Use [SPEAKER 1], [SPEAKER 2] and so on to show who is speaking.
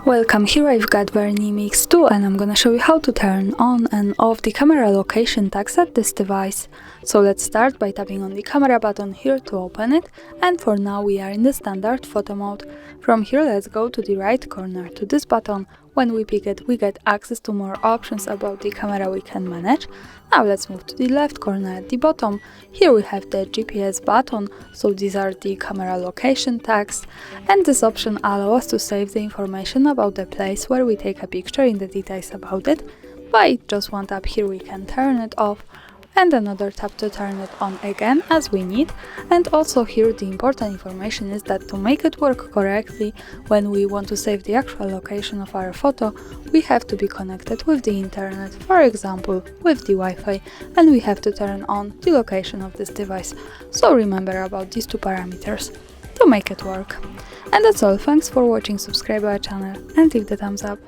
[SPEAKER 1] Welcome, here I've got VERNEE Mix 2 and I'm gonna show you how to turn on and off the camera location tags at this device. So let's start by tapping on the camera button here to open it, and for now we are in the standard photo mode. From here let's go to the right corner to this button. When we pick it, we get access to more options about the camera we can manage. Now let's move to the left corner at the bottom. Here we have the GPS button, so these are the camera location tags, and this option allows us to save the information about the place where we take a picture in the details about it. By just one tap here we can turn it off, and another tap to turn it on again as we need. And also here the important information is that to make it work correctly, when we want to save the actual location of our photo, we have to be connected with the internet, for example with the Wi-Fi, and we have to turn on the location of this device. So remember about these two parameters to make it work. And that's all, thanks for watching, subscribe our channel and leave the thumbs up.